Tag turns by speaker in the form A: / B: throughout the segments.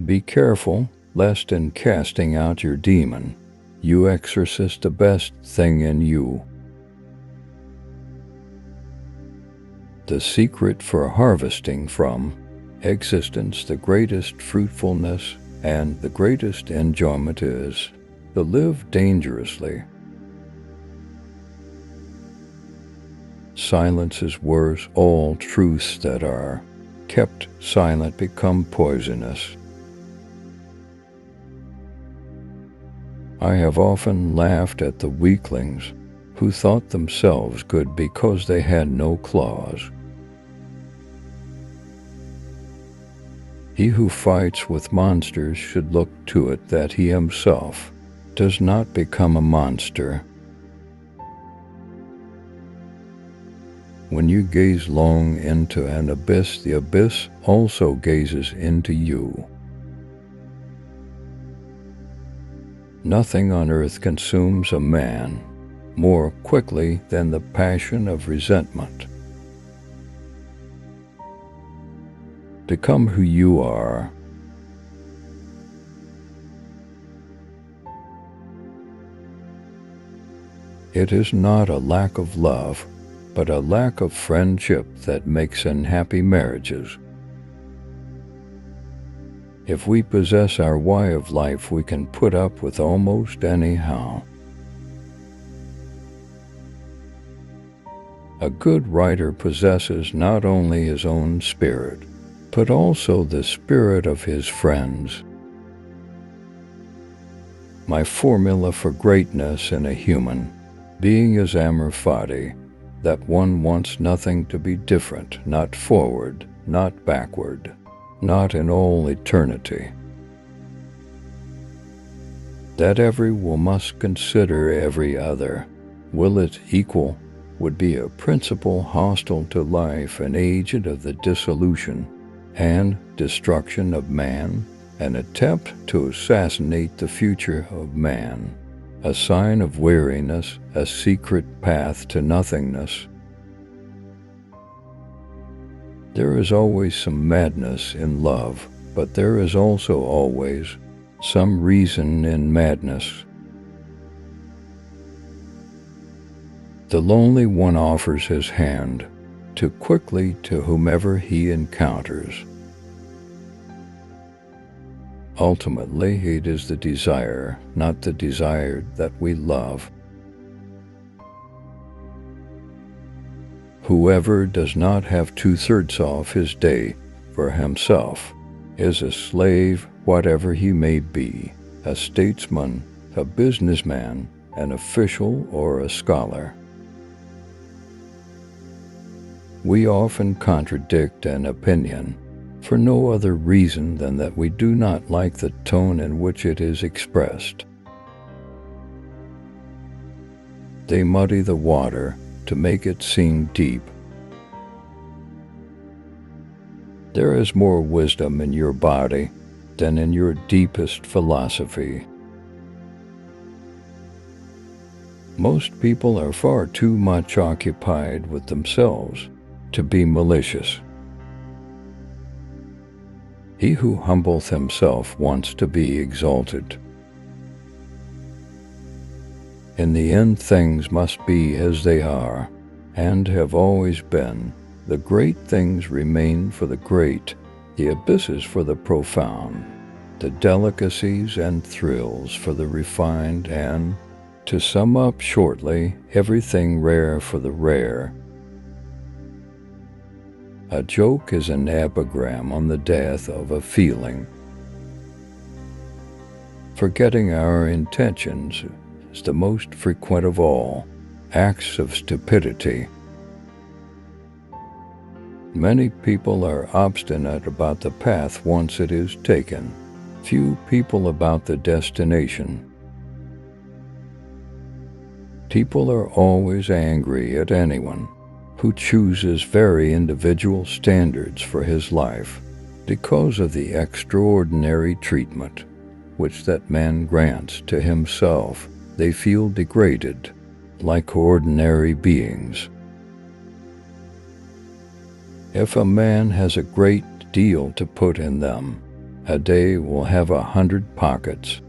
A: Be careful, lest in casting out your demon, you exorcise the best thing in you. The secret for harvesting from existence the greatest fruitfulness and the greatest enjoyment is to live dangerously. Silence is worse. All truths that are kept silent become poisonous. I have often laughed at the weaklings who thought themselves good because they had no claws. He who fights with monsters should look to it that he himself does not become a monster. When you gaze long into an abyss, the abyss also gazes into you. Nothing on earth consumes a man more quickly than the passion of resentment. Become who you are. It is not a lack of love, but a lack of friendship that makes unhappy marriages. If we possess our why of life, we can put up with almost anyhow. A good writer possesses not only his own spirit, but also the spirit of his friends. My formula for greatness in a human being is amor fati, that one wants nothing to be different, not forward, not backward, not in all eternity. That every will must consider every other. Will it equal would be a principle hostile to life, an agent of the dissolution and destruction of man, an attempt to assassinate the future of man, a sign of weariness, a secret path to nothingness. There is always some madness in love, but there is also always some reason in madness. The lonely one offers his hand too quickly to whomever he encounters. Ultimately, it is the desire, not the desired, that we love. Whoever does not have 2/3 off his day for himself is a slave, whatever he may be, a statesman, a businessman, an official, or a scholar. We often contradict an opinion for no other reason than that we do not like the tone in which it is expressed. They muddy the water to make it seem deep. There is more wisdom in your body than in your deepest philosophy. Most people are far too much occupied with themselves to be malicious. He who humbleth himself wants to be exalted. In the end, things must be as they are, and have always been. The great things remain for the great, the abysses for the profound, the delicacies and thrills for the refined, and, to sum up shortly, everything rare for the rare. A joke is an epigram on the death of a feeling. Forgetting our intentions is the most frequent of all acts of stupidity. Many people are obstinate about the path once it is taken, few people about the destination. People are always angry at anyone who chooses very individual standards for his life because of the extraordinary treatment which that man grants to himself. They feel degraded, like ordinary beings. If a man has a great deal to put in them, A day will have 100 pockets.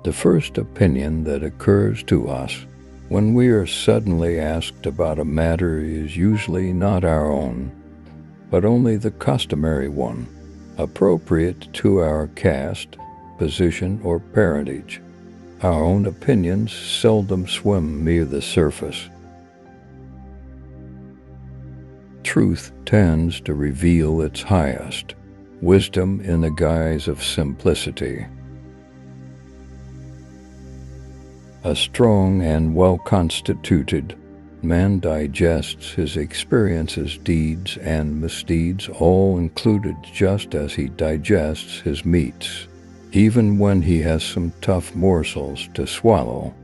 A: The first opinion that occurs to us when we are suddenly asked about a matter is usually not our own, but only the customary one, appropriate to our caste, position, or parentage. Our own opinions seldom swim near the surface. Truth tends to reveal its highest, wisdom in the guise of simplicity. A strong and well-constituted man digests his experiences, deeds, and misdeeds, all included, just as he digests his meats, even when he has some tough morsels to swallow.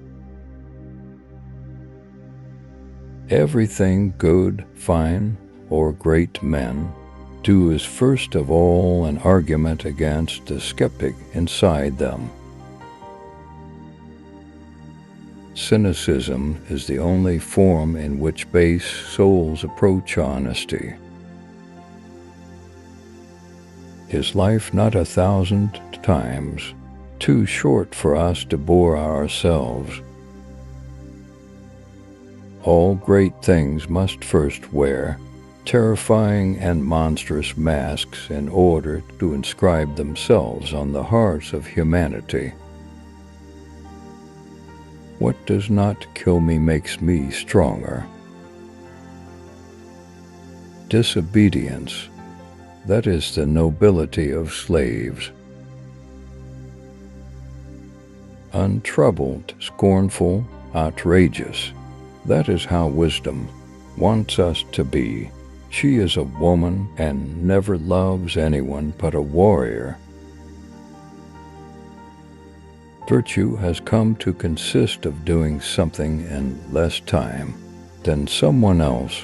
A: Everything good, fine, or great men do is first of all an argument against the skeptic inside them. Cynicism is the only form in which base souls approach honesty. Is life not 1,000 times too short for us to bore ourselves? All great things must first wear terrifying and monstrous masks in order to inscribe themselves on the hearts of humanity. What does not kill me makes me stronger. Disobedience, that is the nobility of slaves. Untroubled, scornful, outrageous, that is how wisdom wants us to be. She is a woman and never loves anyone but a warrior. Virtue has come to consist of doing something in less time than someone else.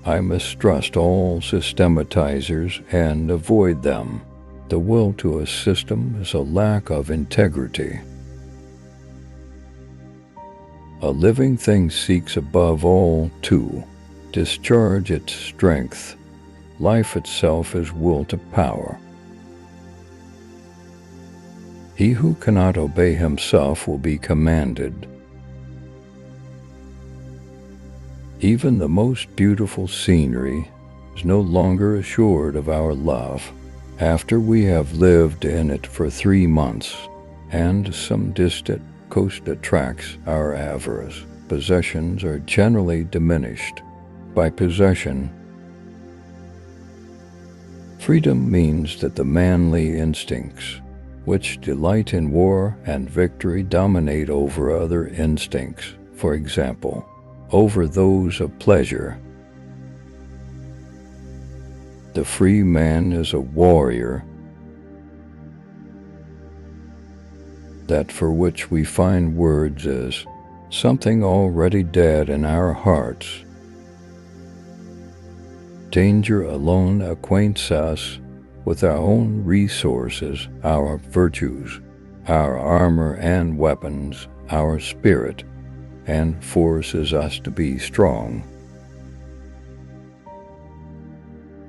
A: I mistrust all systematizers and avoid them. The will to a system is a lack of integrity. A living thing seeks above all to discharge its strength. Life itself is will to power. He who cannot obey himself will be commanded. Even the most beautiful scenery is no longer assured of our love after we have lived in it for 3 months, and some distant coast attracts our avarice. Possessions are generally diminished. By possession, freedom means that the manly instincts, which delight in war and victory, dominate over other instincts, for example, over those of pleasure. The free man is a warrior, that for which we find words is something already dead in our hearts. Danger alone acquaints us with our own resources, our virtues, our armor and weapons, our spirit, and forces us to be strong.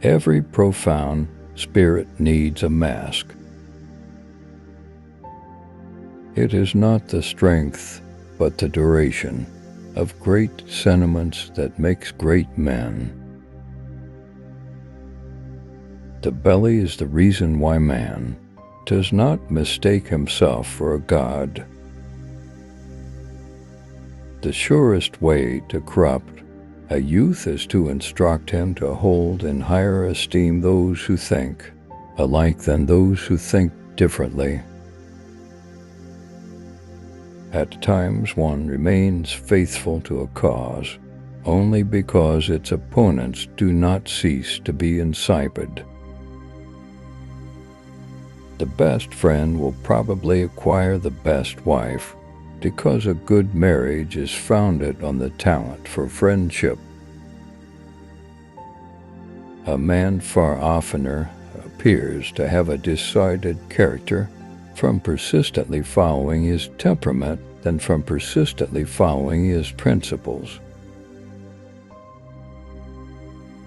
A: Every profound spirit needs a mask. It is not the strength, but the duration of great sentiments that makes great men. The belly is the reason why man does not mistake himself for a god. The surest way to corrupt a youth is to instruct him to hold in higher esteem those who think alike than those who think differently. At times one remains faithful to a cause only because its opponents do not cease to be insipid. The best friend will probably acquire the best wife, because a good marriage is founded on the talent for friendship. A man far oftener appears to have a decided character from persistently following his temperament than from persistently following his principles.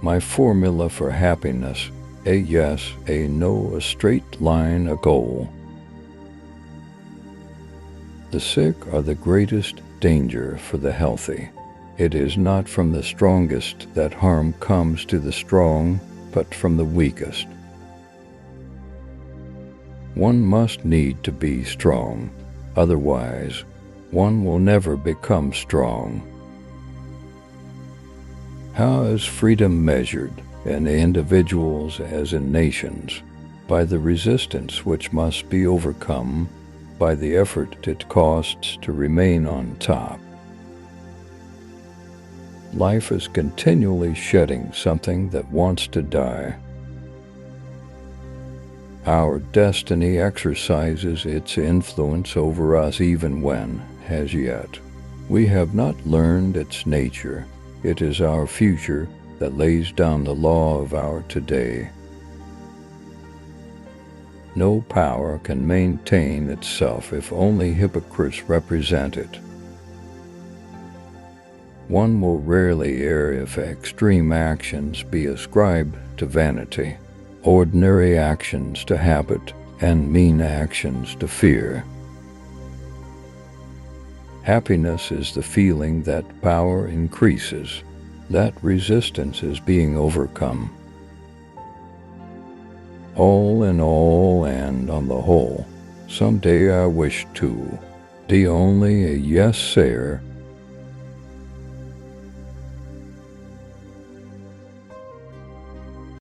A: My formula for happiness: a yes, a no, a straight line, a goal. The sick are the greatest danger for the healthy. It is not from the strongest that harm comes to the strong, but from the weakest. One must need to be strong, otherwise one will never become strong. How is freedom measured, in individuals as in nations? By the resistance which must be overcome, by the effort it costs to remain on top. Life is continually shedding something that wants to die. Our destiny exercises its influence over us even when, as yet, we have not learned its nature. It is our future that lays down the law of our today. No power can maintain itself if only hypocrites represent it. One will rarely err if extreme actions be ascribed to vanity, ordinary actions to habit, and mean actions to fear. Happiness is the feeling that power increases, that resistance is being overcome. All in all and on the whole, someday I wish to be only a yes-sayer